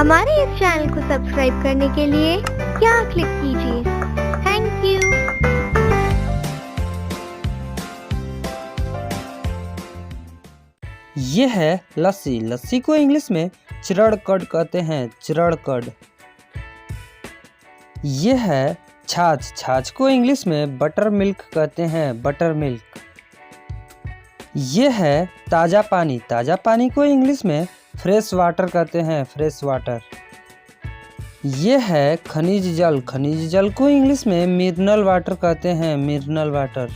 हमारे इस चैनल को सब्सक्राइब करने के लिए यहाँ क्लिक कीजिए। Thank you. ये है लस्सी। लस्सी को इंग्लिश में चिरड़ कर्ड कहते हैं, चिरड़ कर्ड। ये है छाछ। छाछ को इंग्लिश में बटर मिल्क कहते हैं, बटर मिल्क। ये है ताज़ा पानी। ताज़ा पानी को इंग्लिश में फ्रेश वाटर कहते हैं, फ्रेश वाटर। ये है खनिज जल। खनिज जल को इंग्लिश में मिनरल वाटर कहते हैं, मिनरल वाटर।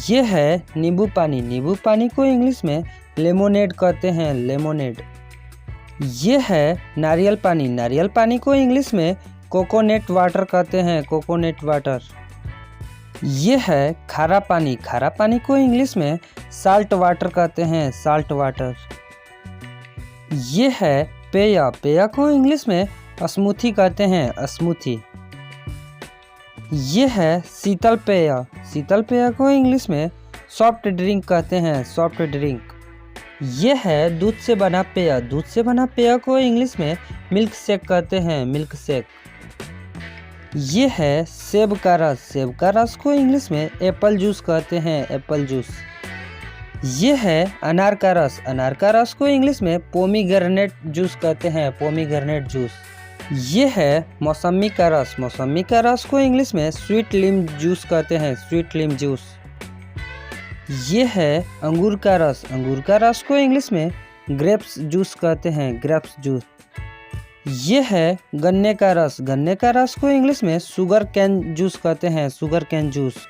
ये है नींबू पानी। नींबू पानी को इंग्लिश में लेमोनेड कहते हैं, लेमोनेड। ये है नारियल पानी। नारियल पानी को इंग्लिश में कोकोनट वाटर कहते हैं, कोकोनट वाटर। ये है खारा पानी। खारा पानी को इंग्लिश में साल्ट वाटर कहते हैं, साल्ट वाटर। ये है पेय। पेय को इंग्लिश में स्मूथी कहते हैं, स्मूथी। ये है शीतल पेय। शीतल पेय को इंग्लिश में सॉफ्ट ड्रिंक कहते हैं, सॉफ्ट ड्रिंक। ये है दूध से बना पेय। दूध से बना पेय को इंग्लिश में मिल्क शेक कहते हैं, मिल्क शेक। ये है सेब का रस। सेब का रस को इंग्लिश में एप्पल जूस कहते हैं, एप्पल जूस। ये है अनार का रस। अनार का रस को इंग्लिश में पोमीग्रेनेट जूस कहते हैं, पोमीग्रेनेट जूस। ये है मौसमी का रस। मौसमी का रस को इंग्लिश में स्वीट लिम जूस कहते हैं, स्वीट लिम जूस। ये है अंगूर का रस। अंगूर का रस को इंग्लिश में ग्रेप्स जूस कहते हैं, ग्रेप्स जूस। ये है गन्ने का रस। गन्ने का रस को इंग्लिश में शुगर कैन जूस कहते हैं, शुगर कैन जूस।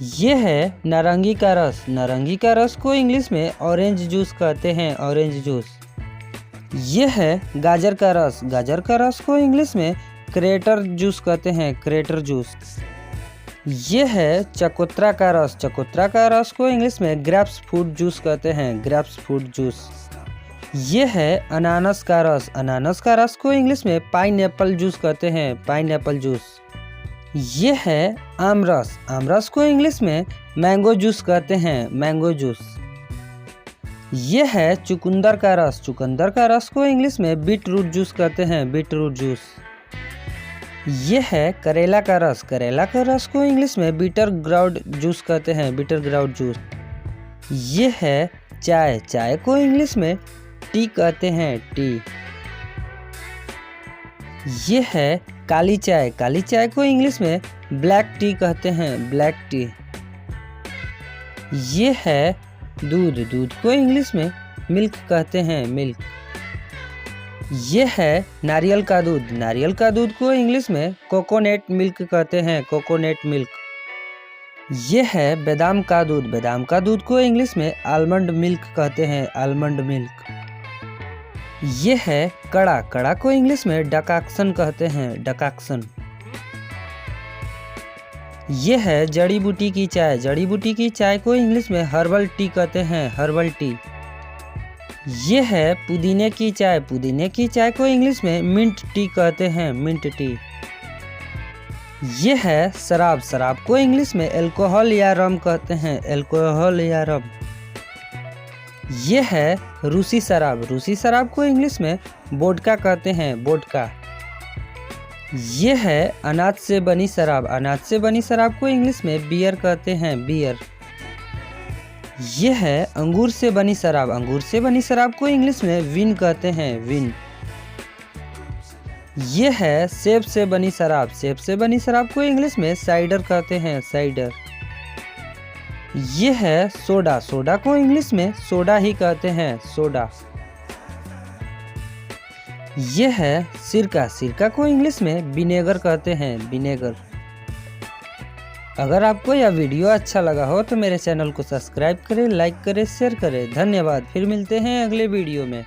ये है नारंगी का रस। नारंगी का रस को इंग्लिश में ऑरेंज जूस कहते हैं, ऑरेंज जूस। ये है गाजर का रस। गाजर का रस को इंग्लिश में क्रेटर जूस कहते हैं, क्रेटर जूस। ये है चकोतरा का रस। चकोतरा का रस को इंग्लिश में ग्रेप्स फ्रूट जूस कहते हैं, ग्रेप्स फ्रूट जूस। ये है अनानास का रस। अनानास का रस को इंग्लिश में पाइनएप्पल जूस कहते हैं, पाइनएप्पल जूस। ये है आमरस। आमरस को इंग्लिश में मैंगो जूस कहते हैं, मैंगो जूस। ये है चुकंदर का रस। चुकंदर का रस को इंग्लिश में बीट रूट जूस कहते हैं, बीट रूट जूस। ये है करेला का रस। करेला का रस को इंग्लिश में बीटर ग्राउंड जूस कहते हैं, बीटर ग्राउंड जूस। ये है चाय। चाय को इंग्लिश में टी कहते हैं, टी। ये है काली चाय। काली चाय को इंग्लिश में ब्लैक टी कहते हैं, ब्लैक टी। ये है दूध। दूध को इंग्लिश में मिल्क कहते हैं, मिल्क। ये है नारियल का दूध। नारियल का दूध को इंग्लिश में कोकोनट मिल्क कहते हैं, कोकोनट मिल्क। ये है बादाम का दूध। बादाम का दूध को इंग्लिश में आलमंड मिल्क कहते हैं, आलमंड मिल्क। ये है कड़ा। कड़ा को इंग्लिश में डकाक्सन कहते हैं, डकाक्सन। ये है जड़ी बूटी की चाय। जड़ी बूटी की चाय को इंग्लिश में हर्बल टी कहते हैं, हर्बल टी। ये है पुदीने की चाय। पुदीने की चाय को इंग्लिश में मिंट टी कहते हैं, मिंट टी। ये है शराब। शराब को इंग्लिश में अल्कोहल या रम कहते हैं, अल्कोहल या रम। ये है रूसी शराब। रूसी शराब को इंग्लिश में वोडका कहते हैं, वोडका। ये है अनाज से बनी शराब। अनाज से बनी शराब को इंग्लिश में बियर कहते हैं, बियर। ये है अंगूर से बनी शराब। अंगूर से बनी शराब को इंग्लिश में विन कहते हैं, विन। ये है सेब से बनी शराब। सेब से बनी शराब को इंग्लिश में साइडर कहते हैं, साइडर। ये है सोडा। सोडा को इंग्लिश में सोडा ही कहते हैं, सोडा। ये है सिरका। सिरका को इंग्लिश में विनेगर कहते हैं, विनेगर। अगर आपको यह वीडियो अच्छा लगा हो तो मेरे चैनल को सब्सक्राइब करें, लाइक करें, शेयर करें। धन्यवाद। फिर मिलते हैं अगले वीडियो में।